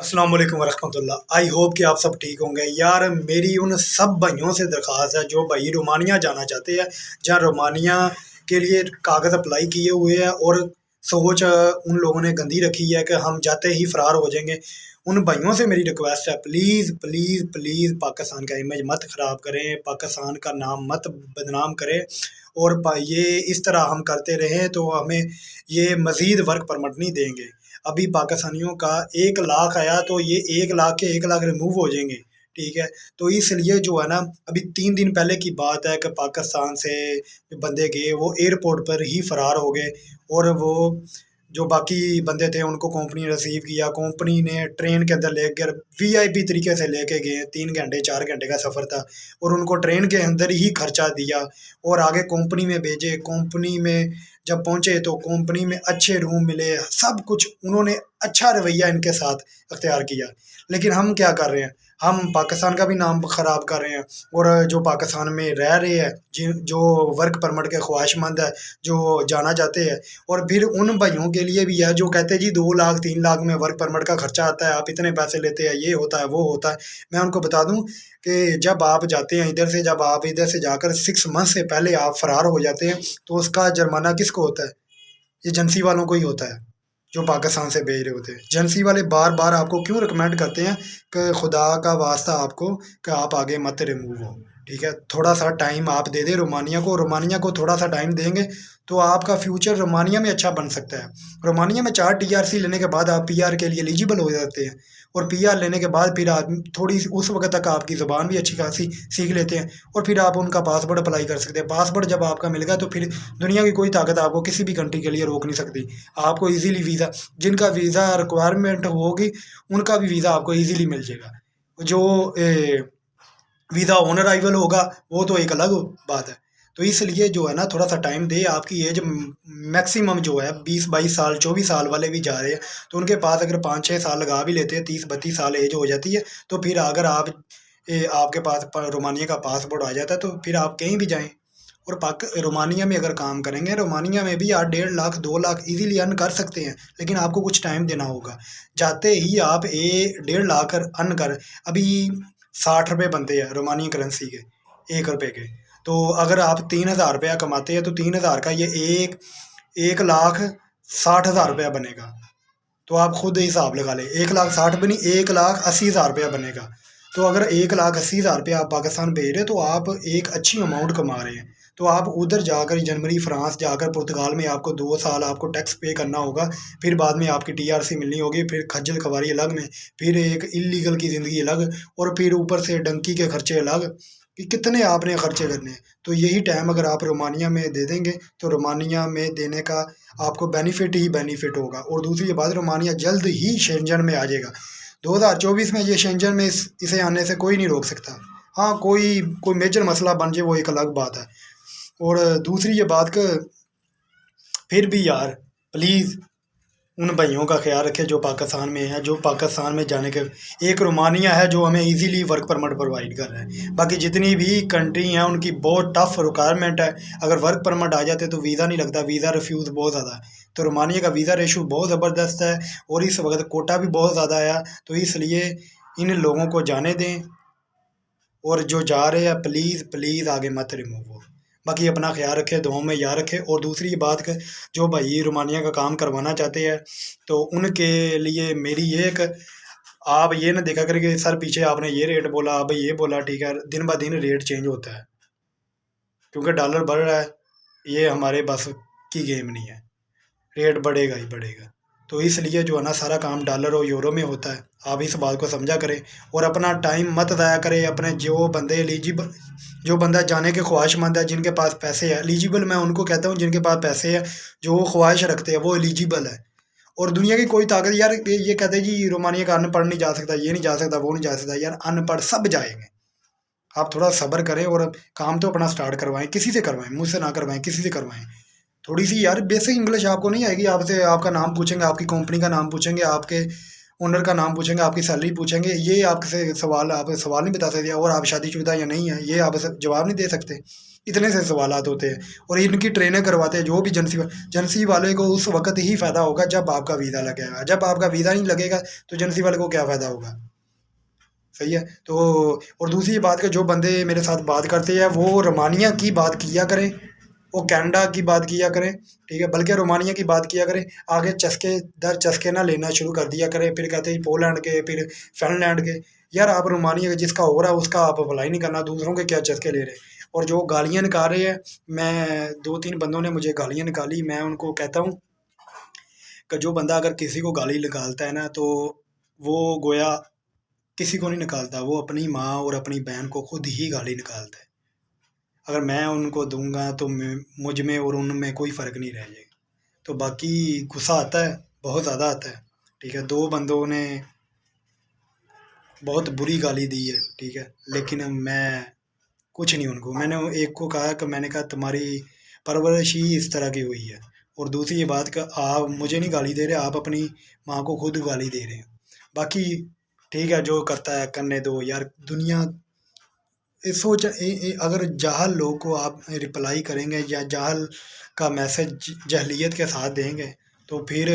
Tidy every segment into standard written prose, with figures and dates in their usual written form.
अस्सलाम वालेकुम वरहमतुल्लाह। I hope कि आप सब ठीक होंगे। यार मेरी उन सब भाइयों से दरख्वास्त है जो भाई रोमानिया जाना चाहते हैं, जहाँ रोमानिया के लिए कागज़ अप्लाई किए हुए हैं और सोच उन लोगों ने गंदी रखी है कि हम जाते ही फ़रार हो जाएंगे। उन भाइयों से मेरी रिक्वेस्ट है, प्लीज़ प्लीज़ प्लीज़ पाकिस्तान का इमेज मत ख़राब करें, पाकिस्तान का नाम मत बदनाम करें। और ये इस तरह हम करते रहें तो हमें ये मज़ीद वर्क परमिट नहीं देंगे। अभी पाकिस्तानियों का 1 लाख आया तो ये 1 लाख के 1 लाख रिमूव हो जाएंगे। ठीक है, तो इसलिए जो है ना, अभी 3 दिन पहले की बात है कि पाकिस्तान से जो बंदे गए वो एयरपोर्ट पर ही फरार हो गए। और वो जो बाकी बंदे थे उनको कंपनी ने रिसीव किया, कंपनी ने ट्रेन के अंदर लेकर वीआईपी तरीके से लेके गए। 3 घंटे 4 घंटे का सफ़र था और उनको ट्रेन के अंदर ही खर्चा दिया और आगे कंपनी में भेजे। कंपनी में जब पहुंचे तो कंपनी में अच्छे रूम मिले, सब कुछ उन्होंने अच्छा रवैया इनके साथ अख्तियार किया। लेकिन हम क्या कर रहे हैं, हम पाकिस्तान का भी नाम ख़राब कर रहे हैं। और जो पाकिस्तान में रह रहे हैं, जिन जो वर्क परमिट के ख्वाहिशमंद है, जो जाना चाहते हैं, और फिर उन भाइयों के लिए भी है जो कहते हैं जी 2 लाख 3 लाख में वर्क परमिट का खर्चा आता है, आप इतने पैसे लेते हैं, ये होता है वो होता है। मैं उनको बता दूं कि जब आप जाते हैं इधर से, जब आप इधर से जाकर 6 मंथ से पहले आप फरार हो जाते हैं तो उसका जुर्माना किसको होता है? एजेंसी वालों को ही होता है, जो पाकिस्तान से भेज रहे होते हैं। एजेंसी वाले बार बार आपको क्यों रिकमेंड करते हैं कि खुदा का वास्ता आपको कि आप आगे मत रिमूव हो। ठीक है, थोड़ा सा टाइम आप दे दें रोमानिया को थोड़ा सा टाइम देंगे तो आपका फ्यूचर रोमानिया में अच्छा बन सकता है। रोमानिया में 4 टीआरसी लेने के बाद आप पीआर के लिए एलिजिबल हो जाते हैं। और पीआर लेने के बाद फिर आदमी थोड़ी उस वक्त तक आपकी ज़बान भी अच्छी खासी सीख लेते हैं और फिर आप उनका पासपोर्ट अप्लाई कर सकते हैं। पासपोर्ट जब आपका मिलेगा तो फिर दुनिया की कोई ताकत आपको किसी भी कंट्री के लिए रोक नहीं सकती। आपको इजीली वीज़ा, जिनका वीज़ा रिक्वायरमेंट होगी उनका भी वीज़ा आपको इजीली मिल जाएगा। जो वीज़ा ऑन अराइवल होगा वो तो एक अलग बात है। तो इसलिए जो है ना, थोड़ा सा टाइम दे। आपकी एज मैक्सिमम जो है 20 22 साल 24 साल वाले भी जा रहे हैं, तो उनके पास अगर 5 6 साल लगा भी लेते हैं, 30 32 साल एज हो जाती है, तो फिर अगर आपके पास रोमानिया का पासपोर्ट आ जाता है तो फिर आप कहीं भी जाएं। और रोमानिया में अगर काम करेंगे, रोमानिया में भी आप 1.5 लाख 2 लाख इजीली अर्न कर सकते हैं, लेकिन आपको कुछ टाइम देना होगा। जाते ही आप 1.5 लाख अर्न कर, अभी 60 रुपये बनते हैं रोमानिया करेंसी के 1 रुपये के। तो अगर आप 3,000 रुपया कमाते हैं तो 3,000 का ये 1,60,000 रुपया बनेगा। तो आप खुद हिसाब लगा लें, 1,60,000 भी नहीं, 1,80,000 रुपया बनेगा। तो अगर 1,80,000 रुपया आप पाकिस्तान भेज रहे हैं तो आप एक अच्छी अमाउंट कमा रहे हैं। तो आप उधर जाकर जनवरी फ्रांस जाकर पुर्तगाल में आपको 2 साल आपको टैक्स पे करना होगा, फिर बाद में आपकी टीआरसी मिलनी होगी, फिर खज्जल खवारी अलग में, फिर एक इलीगल की ज़िंदगी अलग, और फिर ऊपर से डंकी के खर्चे अलग, कि कितने आपने खर्चे करने हैं। तो यही टाइम अगर आप रोमानिया में दे देंगे तो रोमानिया में देने का आपको बेनिफिट ही बेनिफिट होगा। और दूसरी बात, रोमानिया जल्द ही शेंजन में आ जाएगा। 2024 में ये शेंजन में इसे आने से कोई नहीं रोक सकता। हाँ, कोई कोई मेजर मसला बन जाए वो एक अलग बात है। और दूसरी ये बात कि फिर भी यार प्लीज़ उन भाइयों का ख्याल रखें जो पाकिस्तान में है, जो पाकिस्तान में जाने के, एक रोमानिया है जो हमें इजीली वर्क परमिट प्रोवाइड कर रहा है। बाकी जितनी भी कंट्री हैं उनकी बहुत टफ रिक्वायरमेंट है। अगर वर्क परमिट आ जाते तो वीज़ा नहीं लगता, वीज़ा रिफ्यूज़ बहुत ज़्यादा है। तो रोमानिया का वीज़ा रेशो बहुत ज़बरदस्त है और इस वक्त कोटा भी बहुत ज़्यादा आया। तो इसलिए इन लोगों को जाने दें और जो जा रहे हैं प्लीज़ प्लीज़ आगे मत रिमूव हो। बाकी अपना ख्याल रखें, दुआओं में याद रखें। और दूसरी बात कि जो भाई रोमानिया का काम करवाना चाहते हैं तो उनके लिए मेरी ये एक, आप ये ना देखा करें कि सर पीछे आपने ये रेट बोला, अब ये बोला। ठीक है, दिन ब दिन रेट चेंज होता है क्योंकि डॉलर बढ़ रहा है। ये हमारे बस की गेम नहीं है, रेट बढ़ेगा ही बढ़ेगा। तो इसलिए जो है ना, सारा काम डॉलर और यूरो में होता है। आप इस बात को समझा करें और अपना टाइम मत ज़ाया करें। अपने जो बंदे एलिजिबल, जो बंदा जाने के ख्वाहिशमंद है, जिनके पास पैसे हैं, एलिजिबल मैं उनको कहता हूँ जिनके पास पैसे हैं, जो वो ख्वाहिश रखते हैं वो एलिजिबल है। और दुनिया की कोई ताकत, यार ये कहते हैं जी रोमानिया का अनपढ़ नहीं जा सकता, ये नहीं जा सकता, वो नहीं जा सकता। यार अनपढ़ सब जाएंगे। आप थोड़ा सब्र करें और काम तो अपना स्टार्ट करवाएं, किसी से करवाएं, मुझसे ना करवाएं, किसी से करवाएं। थोड़ी सी यार बेसिक इंग्लिश आपको नहीं आएगी, आपसे आपका नाम पूछेंगे, आपकी कंपनी का नाम पूछेंगे, आपके ओनर का नाम पूछेंगे, आपकी सैलरी पूछेंगे, ये आपसे सवाल, आप सवाल नहीं बता सकते। और आप शादीशुदा या नहीं है ये आप जवाब नहीं दे सकते। इतने से सवालात होते हैं और इनकी ट्रेनिंग करवाते हैं जो भी एजेंसी वाले को उस वक्त ही फ़ायदा होगा जब आपका वीज़ा लगेगा। जब आपका वीज़ा नहीं लगेगा तो एजेंसी वाले को क्या फ़ायदा होगा। सही है। तो और दूसरी बात कि जो बंदे मेरे साथ बात करते हैं वो रोमानिया की बात किया करें, वो कनाडा की बात किया करें, ठीक है, बल्कि रोमानिया की बात किया करें। आगे चस्के दर चस्के ना लेना शुरू कर दिया करें, फिर कहते हैं पोलैंड के, फिर फिनलैंड के। यार आप रोमानिया का जिसका हो रहा है उसका आप अप्लाई नहीं करना, दूसरों के क्या चस्के ले रहे हैं। और जो गालियाँ निकाल रहे हैं, मैं 2-3 बंदों ने मुझे गालियाँ निकाली, मैं उनको कहता हूँ कि जो बंदा अगर किसी को गाली निकालता है ना तो वो गोया किसी को नहीं निकालता, वो अपनी माँ और अपनी बहन को खुद ही गाली निकालता है। अगर मैं उनको दूंगा तो मुझ में और उनमें कोई फ़र्क नहीं रह जाएगा। तो बाकी गुस्सा आता है, बहुत ज़्यादा आता है, ठीक है। 2 बंदों ने बहुत बुरी गाली दी है, ठीक है, लेकिन मैं कुछ नहीं उनको, मैंने एक को कहा कि मैंने कहा तुम्हारी परवरिश ही इस तरह की हुई है। और दूसरी ये बात कि आप मुझे नहीं गाली दे रहे, आप अपनी माँ को खुद गाली दे रहे हैं। बाकी ठीक है, जो करता है करने दो यार। दुनिया सोच अगर जाहल लोग को आप रिप्लाई करेंगे या जाहल का मैसेज जहलियत के साथ देंगे तो फिर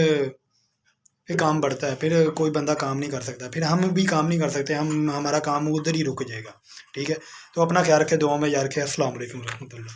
काम बढ़ता है, फिर कोई बंदा काम नहीं कर सकता, फिर हम भी काम नहीं कर सकते, हमारा काम उधर ही रुक जाएगा, ठीक है। तो अपना ख्याल रखें, दुआ में याद रखें। अस्सलाम वालेकुम रहमतुल्लाह।